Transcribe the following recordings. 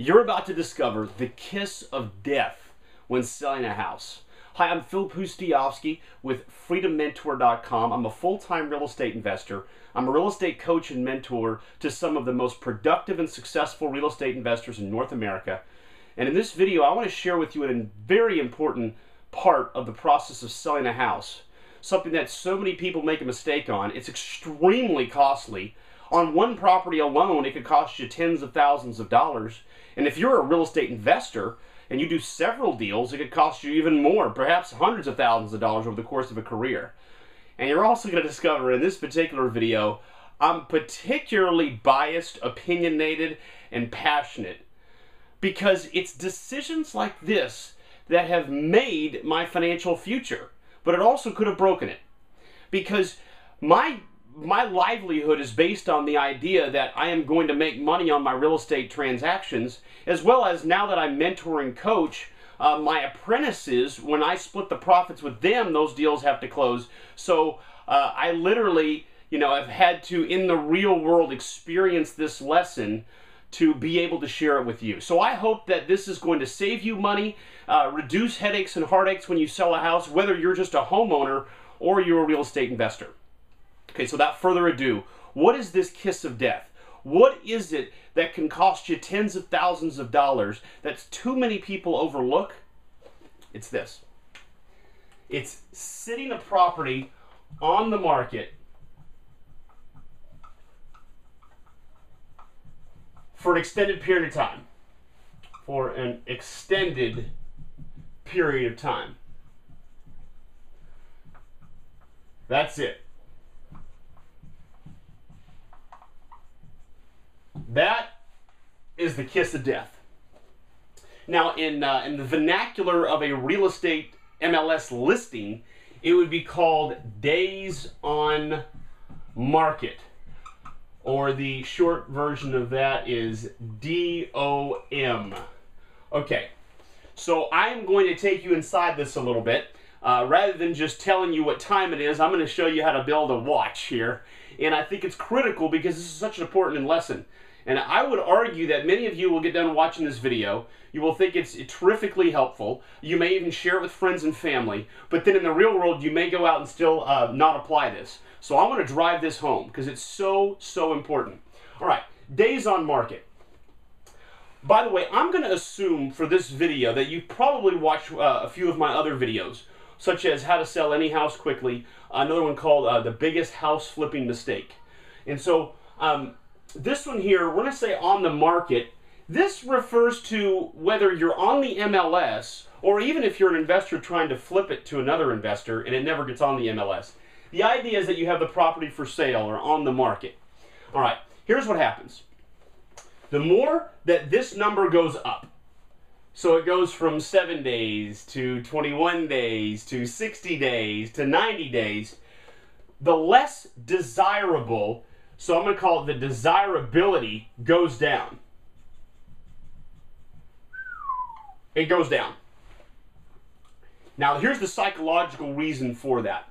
You're about to discover the kiss of death when selling a house. Hi, I'm Phil Pustiowski with freedommentor.com. I'm a full-time real estate investor. I'm a real estate coach and mentor to some of the most productive and successful real estate investors in North America. And in this video, I want to share with you a very important part of the process of selling a house. Something that so many people make a mistake on. It's extremely costly. On one property alone, it could cost you tens of thousands of dollars. And if you're a real estate investor and you do several deals, it could cost you even more, perhaps hundreds of thousands of dollars over the course of a career. And you're also going to discover in this particular video, I'm particularly biased, opinionated, and passionate because it's decisions like this that have made my financial future, but it also could have broken it. Because my livelihood is based on the idea that I am going to make money on my real estate transactions, as well as now that I mentor and coach my apprentices. When I split the profits with them, those deals have to close. So I literally, have had to, in the real world, experience this lesson to be able to share it with you. So I hope that this is going to save you money, reduce headaches and heartaches when you sell a house, whether you're just a homeowner or you're a real estate investor. Okay, so without further ado, what is this kiss of death? What is it that can cost you tens of thousands of dollars that too many people overlook? It's this. It's sitting a property on the market for an extended period of time. For an extended period of time. That's it. That is the kiss of death. Now, in the vernacular of a real estate MLS listing, it would be called days on market, or the short version of that is DOM. Okay, so I'm going to take you inside this a little bit. Rather than just telling you what time it is, I'm going to show you how to build a watch here. And I think it's critical because this is such an important lesson. And I would argue that many of you will get done watching this video. You will think it's terrifically helpful. You may even share it with friends and family. But then in the real world, you may go out and still not apply this. So I want to drive this home because it's so important. All right, days on market. By the way, I'm going to assume for this video that you've probably watched a few of my other videos, such as How to Sell Any House Quickly, another one called The Biggest House Flipping Mistake. And so this one here, we're going to say on the market. This refers to whether you're on the MLS or even if you're an investor trying to flip it to another investor and it never gets on the MLS. The idea is that you have the property for sale or on the market. All right, here's what happens. The more that this number goes up, so it goes from 7 days to 21 days to 60 days to 90 days, the less desirable, so I'm going to call it the desirability, goes down. It goes down. Now, here's the psychological reason for that.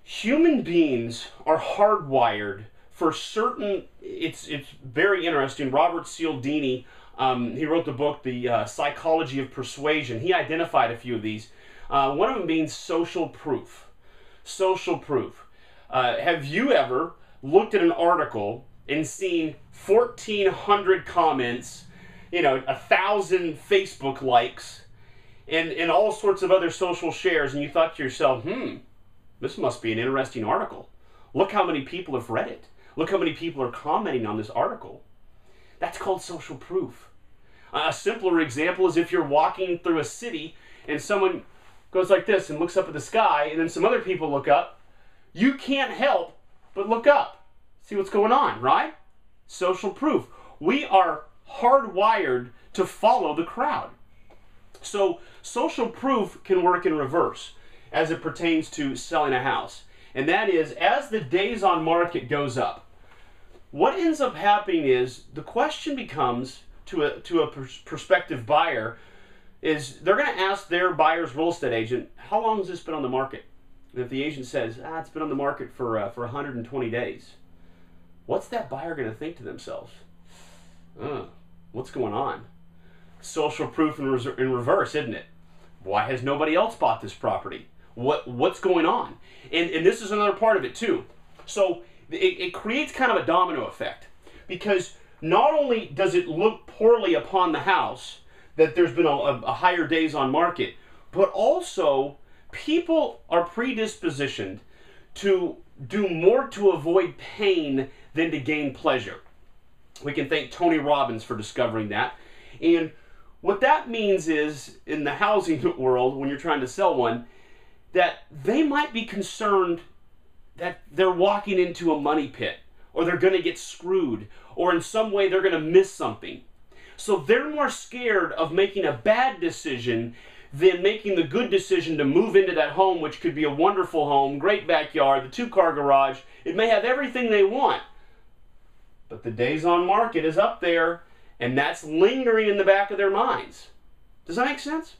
Human beings are hardwired for certain, it's very interesting. Robert Cialdini, he wrote the book, The Psychology of Persuasion. He identified a few of these. One of them being social proof. Social proof. Have you ever looked at an article and seen 1,400 comments, 1,000 Facebook likes, and all sorts of other social shares, and you thought to yourself, this must be an interesting article. Look how many people have read it. Look how many people are commenting on this article. That's called social proof. A simpler example is if you're walking through a city and someone goes like this and looks up at the sky, and then some other people look up. You can't help but look up. See what's going on, right? Social proof. We are hardwired to follow the crowd. So social proof can work in reverse as it pertains to selling a house. And that is, as the days on market goes up, what ends up happening is the question becomes to a prospective buyer is they're going to ask their buyer's real estate agent, how long has this been on the market? And if the agent says, it's been on the market for 120 days, what's that buyer going to think to themselves? what's going on? Social proof in reverse, isn't it? Why has nobody else bought this property? What's going on? And this is another part of it too. So it creates kind of a domino effect, because not only does it look poorly upon the house that there's been a higher days on market, but also people are predispositioned to do more to avoid pain than to gain pleasure. We can thank Tony Robbins for discovering that. And what that means is, in the housing world, when you're trying to sell one, that they might be concerned that they're walking into a money pit, or they're going to get screwed, or in some way they're going to miss something. So they're more scared of making a bad decision than making the good decision to move into that home, which could be a wonderful home, great backyard, the 2-car garage. It may have everything they want, but the days on market is up there, and that's lingering in the back of their minds. Does that make sense?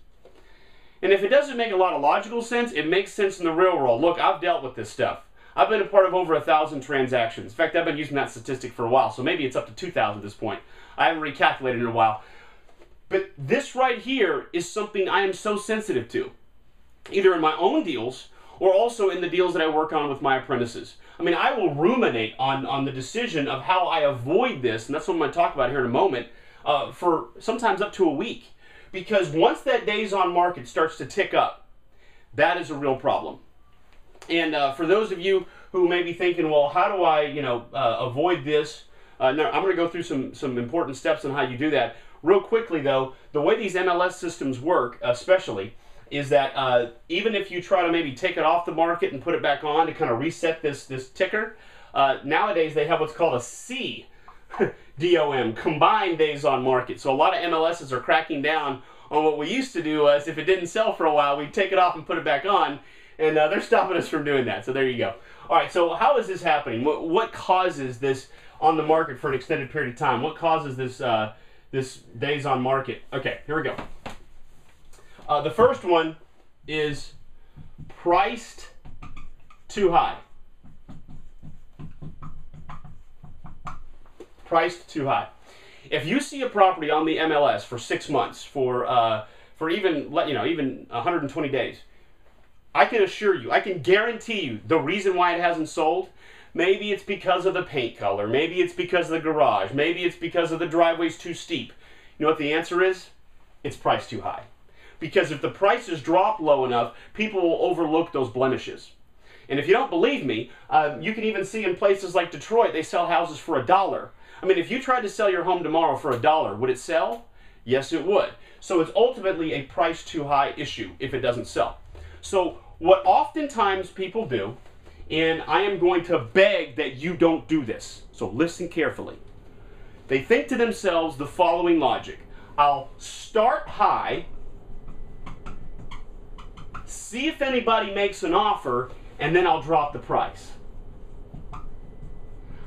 And if it doesn't make a lot of logical sense, it makes sense in the real world. Look, I've dealt with this stuff. I've been a part of over 1,000 transactions. In fact, I've been using that statistic for a while, so maybe it's up to 2,000 at this point. I haven't recalculated in a while. But this right here is something I am so sensitive to, either in my own deals or also in the deals that I work on with my apprentices. I mean, I will ruminate on the decision of how I avoid this, and that's what I'm going to talk about here in a moment, for sometimes up to a week. Because once that days on market starts to tick up, that is a real problem. And for those of you who may be thinking, well, how do I, avoid this? No, I'm going to go through some important steps on how you do that. Real quickly, though, the way these MLS systems work, especially, is that even if you try to maybe take it off the market and put it back on to kind of reset this ticker, nowadays they have what's called a C DOM, combined days on market. So a lot of MLSs are cracking down on what we used to do was, if it didn't sell for a while, we'd take it off and put it back on, and they're stopping us from doing that. So there you go. All right, so how is this happening? What causes this on the market for an extended period of time? What causes this this days on market? Okay, here we go. The first one is priced too high. Priced too high. If you see a property on the MLS for 6 months, for even 120 days, I can assure you, I can guarantee you, the reason why it hasn't sold, maybe it's because of the paint color, maybe it's because of the garage, maybe it's because of the driveway's too steep. You know what the answer is? It's priced too high. Because if the prices drop low enough, people will overlook those blemishes. And if you don't believe me, you can even see in places like Detroit, they sell houses for $1. I mean, if you tried to sell your home tomorrow for $1, would it sell? Yes, it would. So it's ultimately a price too high issue if it doesn't sell. So what oftentimes people do, and I am going to beg that you don't do this, so listen carefully. They think to themselves the following logic: I'll start high, see if anybody makes an offer, and then I'll drop the price.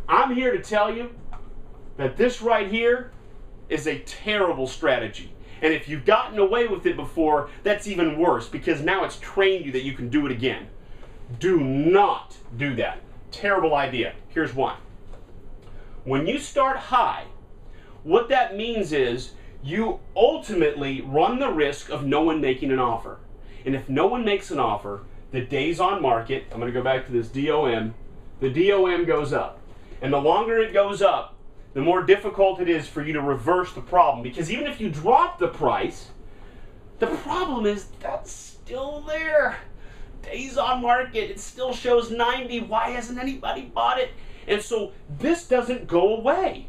I'm here to tell you that this right here is a terrible strategy. And if you've gotten away with it before, that's even worse, because now it's trained you that you can do it again. Do not do that. Terrible idea. Here's why. When you start high, what that means is you ultimately run the risk of no one making an offer. And if no one makes an offer, the days on market, I'm going to go back to this DOM, the DOM goes up. And the longer it goes up, the more difficult it is for you to reverse the problem. Because even if you drop the price, the problem is that's still there. Days on market, it still shows 90. Why hasn't anybody bought it? And so this doesn't go away.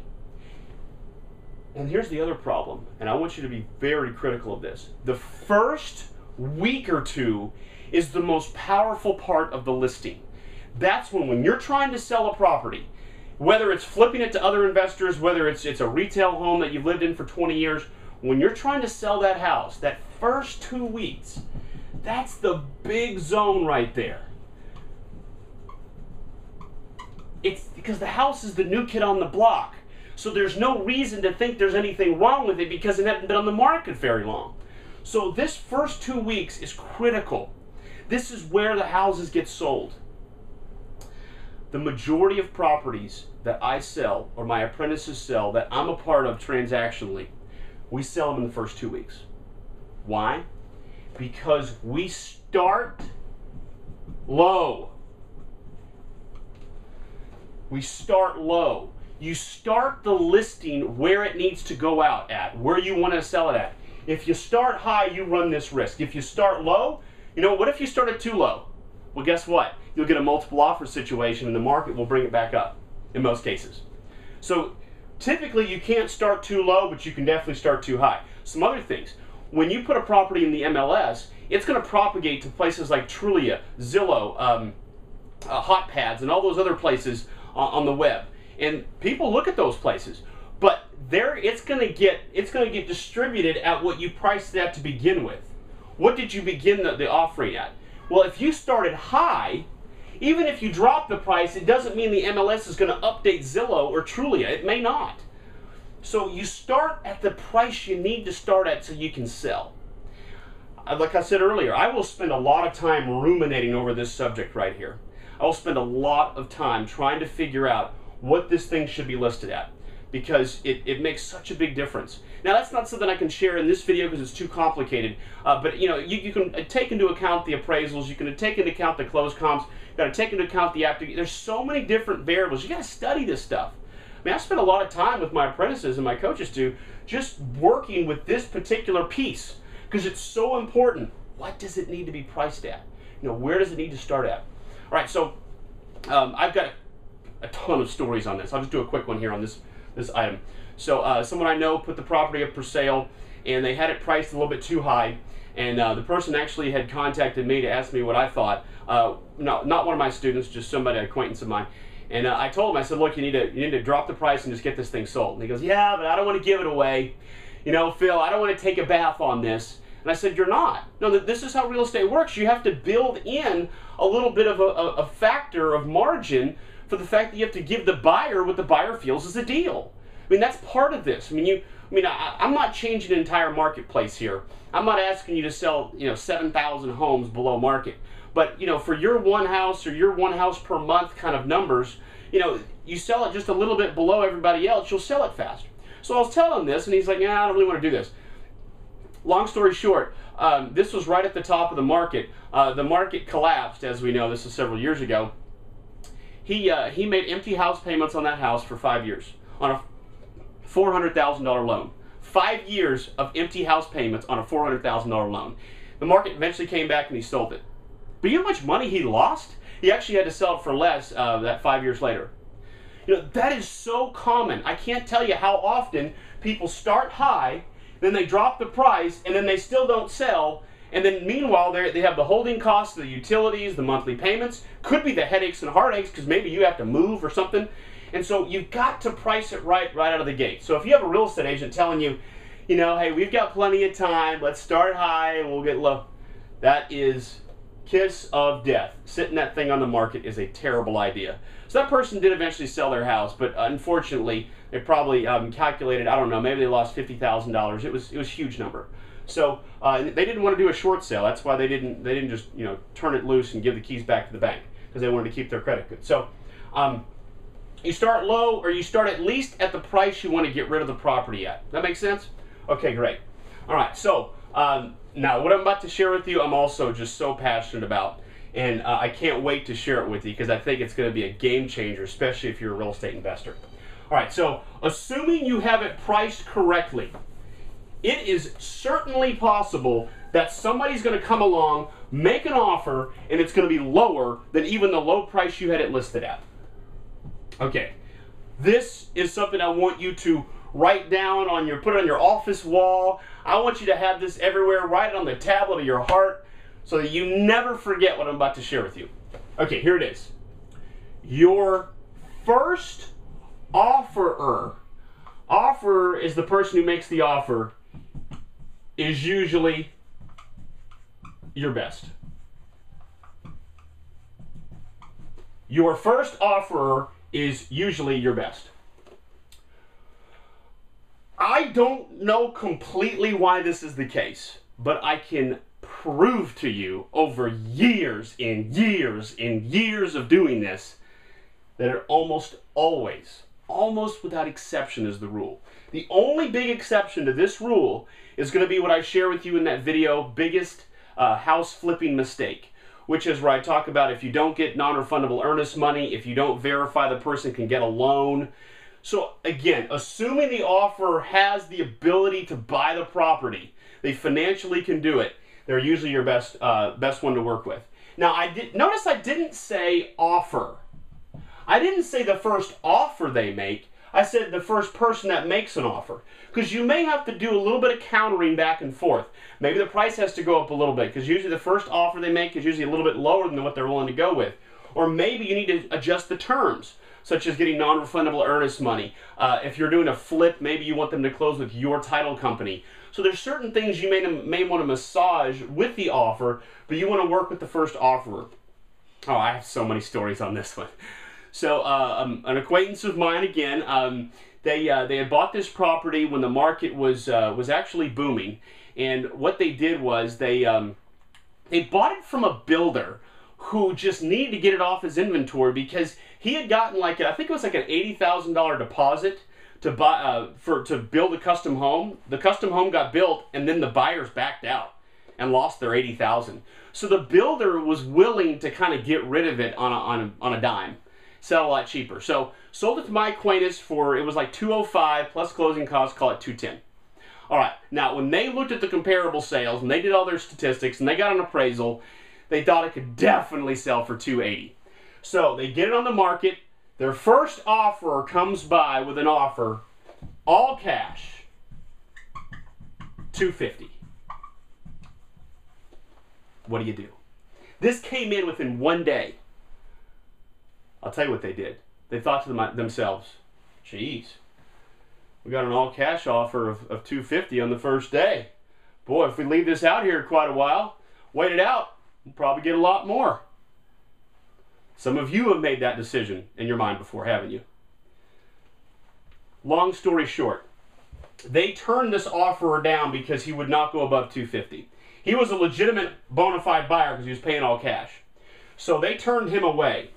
And here's the other problem, and I want you to be very critical of this. The first week or two is the most powerful part of the listing. That's when you're trying to sell a property, whether it's flipping it to other investors, whether it's a retail home that you've lived in for 20 years, when you're trying to sell that house, that first 2 weeks, that's the big zone right there. It's because the house is the new kid on the block. So there's no reason to think there's anything wrong with it because it hasn't been on the market very long. So this first 2 weeks is critical. This is where the houses get sold. the majority of properties that I sell or my apprentices sell that I'm a part of transactionally, we sell them in the first 2 weeks. Why? Because we start low. We start low. You start the listing where it needs to go out at, where you want to sell it at. If you start high, you run this risk. If you start low, you know, what if you started too low? Well, guess what? You'll get a multiple offer situation and the market will bring it back up in most cases. So typically you can't start too low, but you can definitely start too high. Some other things. When you put a property in the MLS, it's going to propagate to places like Trulia, Zillow, Hot Pads, and all those other places on the web. And people look at those places, but it's going to get distributed at what you priced it at to begin with. What did you begin the offering at? Well, if you started high, even if you drop the price, it doesn't mean the MLS is going to update Zillow or Trulia. It may not. So you start at the price you need to start at so you can sell. Like I said earlier, I will spend a lot of time ruminating over this subject right here. I will spend a lot of time trying to figure out what this thing should be listed at, because it makes such a big difference. Now, that's not something I can share in this video because it's too complicated, but you know, you can take into account the appraisals, you can take into account the close comps, you got to take into account the active. There's so many different variables. You got to study this stuff. I mean, I spend a lot of time with my apprentices and my coaches too, just working with this particular piece because it's so important. What does it need to be priced at? You know, where does it need to start at? All right, so I've got a ton of stories on this. I'll just do a quick one here on this item. So someone I know put the property up for sale, and they had it priced a little bit too high, and the person actually had contacted me to ask me what I thought. Not one of my students, just somebody, an acquaintance of mine. And I told him, I said, look, you need to drop the price and just get this thing sold. And he goes, yeah, but I don't want to give it away. You know, Phil, I don't want to take a bath on this. And I said, you're not. No, this is how real estate works. You have to build in a little bit of a factor of margin for the fact that you have to give the buyer what the buyer feels is a deal. I mean, that's part of this. I mean, I'm not changing the entire marketplace here. I'm not asking you to sell, 7,000 homes below market. But, for your one house or your one house per month kind of numbers, you sell it just a little bit below everybody else, you'll sell it faster. So I was telling him this, and he's like, yeah, I don't really want to do this. Long story short, this was right at the top of the market. The market collapsed, as we know. This was several years ago. He made empty house payments on that house for 5 years on a $400,000 loan. 5 years of empty house payments on a $400,000 loan. The market eventually came back and he sold it. But you know how much money he lost? He actually had to sell it for less that 5 years later. That is so common. I can't tell you how often people start high, then they drop the price, and then they still don't sell. And then meanwhile, they have the holding costs, the utilities, the monthly payments. Could be the headaches and heartaches because maybe you have to move or something. And so you've got to price it right out of the gate. So if you have a real estate agent telling you, hey, we've got plenty of time, let's start high and we'll get low. That is kiss of death. Sitting that thing on the market is a terrible idea. So that person did eventually sell their house, but unfortunately, they probably calculated, I don't know, maybe they lost $50,000. It was a huge number. So they didn't want to do a short sale. That's why they didn't just turn it loose and give the keys back to the bank, because they wanted to keep their credit good. So you start low, or you start at least at the price you want to get rid of the property at. That makes sense? Okay, great. All right, so now what I'm about to share with you, I'm also just so passionate about, and I can't wait to share it with you because I think it's going to be a game changer, especially if you're a real estate investor. All right, so assuming you have it priced correctly, it is certainly possible that somebody's going to come along, make an offer, and it's going to be lower than even the low price you had it listed at. Okay, this is something I want you to write down put it on your office wall. I want you to have this everywhere, write it on the tablet of your heart so that you never forget what I'm about to share with you. Okay, here it is. Your first offerer is the person who makes the offer, is usually your best. Your first offerer is usually your best. I don't know completely why this is the case, but I can prove to you over years and years and years of doing this, that it almost always, almost without exception, is the rule. The only big exception to this rule is going to be what I share with you in that video, biggest house flipping mistake, which is where I talk about if you don't get non-refundable earnest money, if you don't verify the person can get a loan. So again, assuming the offer has the ability to buy the property, they financially can do it, they're usually your best one to work with. Now, notice I didn't say offer. I didn't say the first offer they make. I said the first person that makes an offer. Because you may have to do a little bit of countering back and forth. Maybe the price has to go up a little bit, because usually the first offer they make is usually a little bit lower than what they're willing to go with. Or maybe you need to adjust the terms, such as getting non-refundable earnest money. If you're doing a flip, maybe you want them to close with your title company. So there's certain things you may want to massage with the offer, but you want to work with the first offerer. Oh, I have so many stories on this one. So an acquaintance of mine, again, they had bought this property when the market was actually booming, and what they did was they bought it from a builder who just needed to get it off his inventory because he had gotten I think it was like an $80,000 deposit to buy to build a custom home. The custom home got built, and then the buyers backed out and lost their $80,000. So the builder was willing to kind of get rid of it on a dime. Sell a lot cheaper. So sold it to my acquaintance for, it was like $205 plus closing costs, call it $210. All right, now when they looked at the comparable sales and they did all their statistics and they got an appraisal, they thought it could definitely sell for $280. So they get it on the market. Their first offer comes by with an offer, all cash, $250. What do you do? This came in within 1 day. I'll tell you what they did. They thought to themselves, geez, we got an all-cash offer of $250 on the first day. Boy, if we leave this out here quite a while, wait it out, we'll probably get a lot more. Some of you have made that decision in your mind before, haven't you? Long story short, they turned this offerer down because he would not go above $250. He was a legitimate bona fide buyer because he was paying all cash. So they turned him away.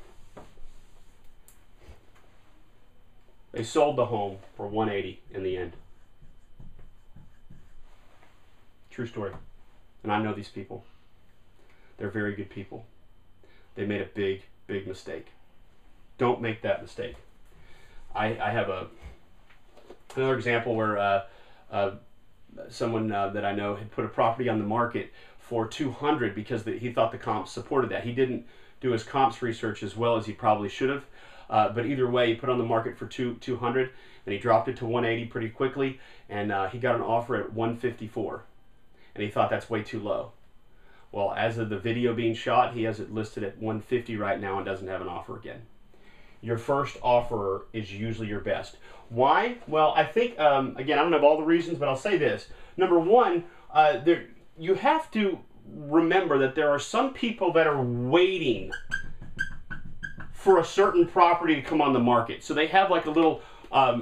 They sold the home for $180 in the end. True story. And I know these people. They're very good people. They made a big, big mistake. Don't make that mistake. I have another example where someone that I know had put a property on the market for $200 because he thought the comps supported that. He didn't do his comps research as well as he probably should have. But either way, he put it on the market for $200, and he dropped it to $180 pretty quickly, and he got an offer at $154, and he thought that's way too low. Well, as of the video being shot, he has it listed at $150 right now and doesn't have an offer again. Your first offerer is usually your best. Why? Well, I think, again, I don't have all the reasons, but I'll say this. Number one, you have to remember that there are some people that are waiting for a certain property to come on the market. So they have like a little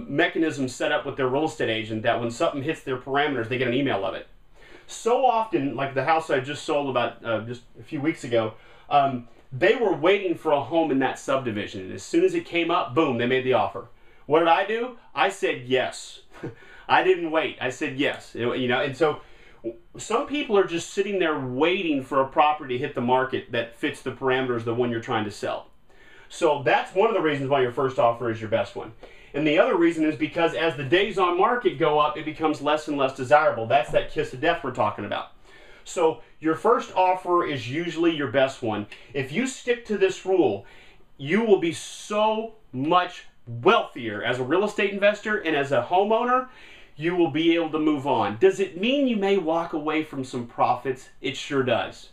mechanism set up with their real estate agent that when something hits their parameters, they get an email of it. So often, like the house I just sold about just a few weeks ago, they were waiting for a home in that subdivision. And as soon as it came up, boom, they made the offer. What did I do? I said yes. I didn't wait. I said yes. You know, and so some people are just sitting there waiting for a property to hit the market that fits the parameters of the one you're trying to sell. So that's one of the reasons why your first offer is your best one. And the other reason is because as the days on market go up, it becomes less and less desirable. That's that kiss of death we're talking about. So your first offer is usually your best one. If you stick to this rule, you will be so much wealthier as a real estate investor and as a homeowner. You will be able to move on. Does it mean you may walk away from some profits? It sure does.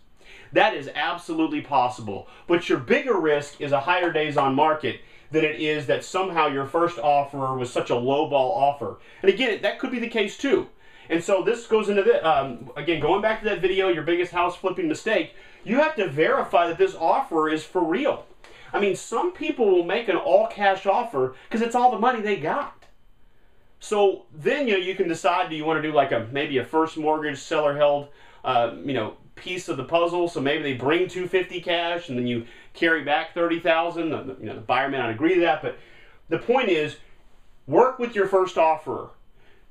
That is absolutely possible. But your bigger risk is a higher days on market than it is that somehow your first offer was such a lowball offer. And again, that could be the case too. And so this goes into the, again, going back to that video, your biggest house flipping mistake, you have to verify that this offer is for real. I mean, some people will make an all cash offer because it's all the money they got. So then, you know, you can decide, do you want to do like maybe a first mortgage seller held, piece of the puzzle. So maybe they bring $250 cash and then you carry back $30,000. The buyer may not agree to that, but the point is, work with your first offerer.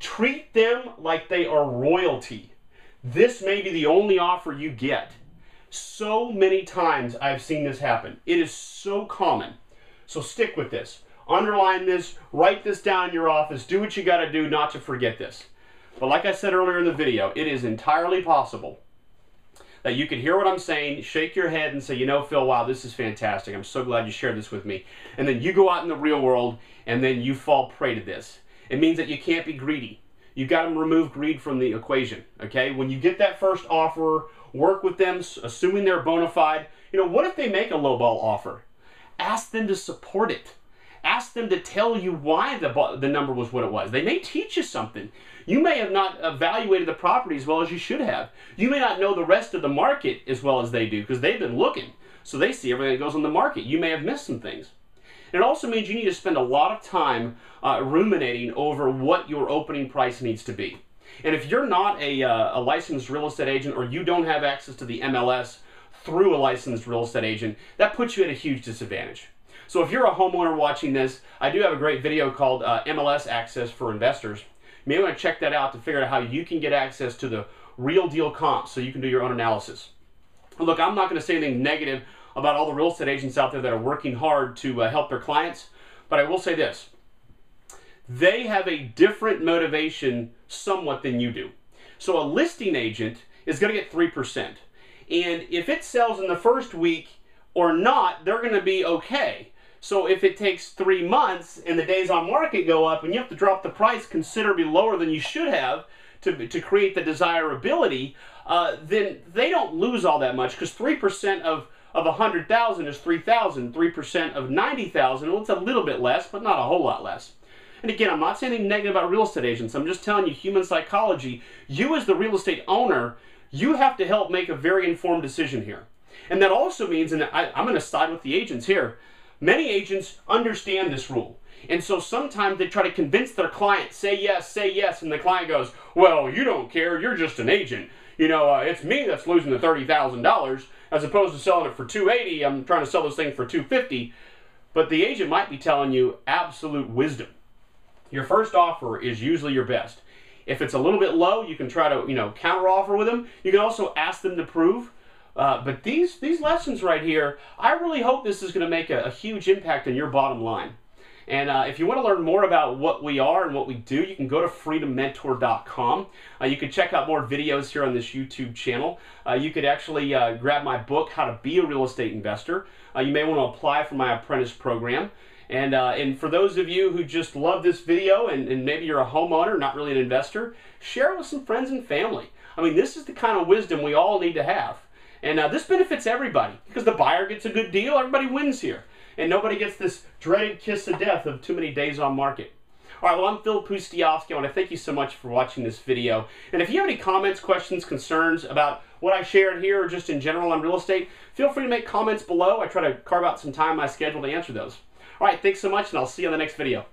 Treat them like they are royalty. This may be the only offer you get. So many times I've seen this happen. It is so common. So stick with this. Underline this, write this down in your office, do what you got to do not to forget this. But like I said earlier in the video, it is entirely possible that you can hear what I'm saying, shake your head and say, you know, Phil, wow, this is fantastic. I'm so glad you shared this with me. And then you go out in the real world and then you fall prey to this. It means that you can't be greedy. You've got to remove greed from the equation, okay? When you get that first offer, work with them, assuming they're bona fide. You know, what if they make a lowball offer? Ask them to support it. Ask them to tell you why the number was what it was. They may teach you something. You may have not evaluated the property as well as you should have. You may not know the rest of the market as well as they do because they've been looking. So they see everything that goes on the market. You may have missed some things. And it also means you need to spend a lot of time ruminating over what your opening price needs to be. And if you're not a licensed real estate agent or you don't have access to the MLS through a licensed real estate agent, that puts you at a huge disadvantage. So if you're a homeowner watching this, I do have a great video called MLS Access for Investors. You may want to check that out to figure out how you can get access to the real deal comps so you can do your own analysis. Look, I'm not going to say anything negative about all the real estate agents out there that are working hard to help their clients, but I will say this. They have a different motivation somewhat than you do. So a listing agent is going to get 3%. And if it sells in the first week or not, they're going to be okay. So if it takes 3 months and the days on market go up and you have to drop the price considerably lower than you should have to create the desirability, then they don't lose all that much because 3% of 100,000 is 3,000. 3% of 90,000, well, it's a little bit less, but not a whole lot less. And again, I'm not saying anything negative about real estate agents. I'm just telling you human psychology. You as the real estate owner, you have to help make a very informed decision here. And that also means, and I'm going to side with the agents here, many agents understand this rule. And so sometimes they try to convince their client, say yes, and the client goes, well, you don't care, you're just an agent. You know, it's me that's losing the $30,000 as opposed to selling it for $280. I'm trying to sell this thing for $250. But the agent might be telling you absolute wisdom. Your first offer is usually your best. If it's a little bit low, you can try to, counter offer with them. You can also ask them to prove. But these lessons right here, I really hope this is going to make a huge impact on your bottom line. And if you want to learn more about what we are and what we do, you can go to freedommentor.com. You can check out more videos here on this YouTube channel. You could actually grab my book, How to Be a Real Estate Investor. You may want to apply for my apprentice program. And for those of you who just love this video and maybe you're a homeowner, not really an investor, share it with some friends and family. I mean, this is the kind of wisdom we all need to have. And this benefits everybody because the buyer gets a good deal, everybody wins here. And nobody gets this dreaded kiss of death of too many days on market. All right, well, I'm Phil Pustiowski. I want to thank you so much for watching this video. And if you have any comments, questions, concerns about what I shared here or just in general on real estate, feel free to make comments below. I try to carve out some time in my schedule to answer those. All right, thanks so much, and I'll see you on the next video.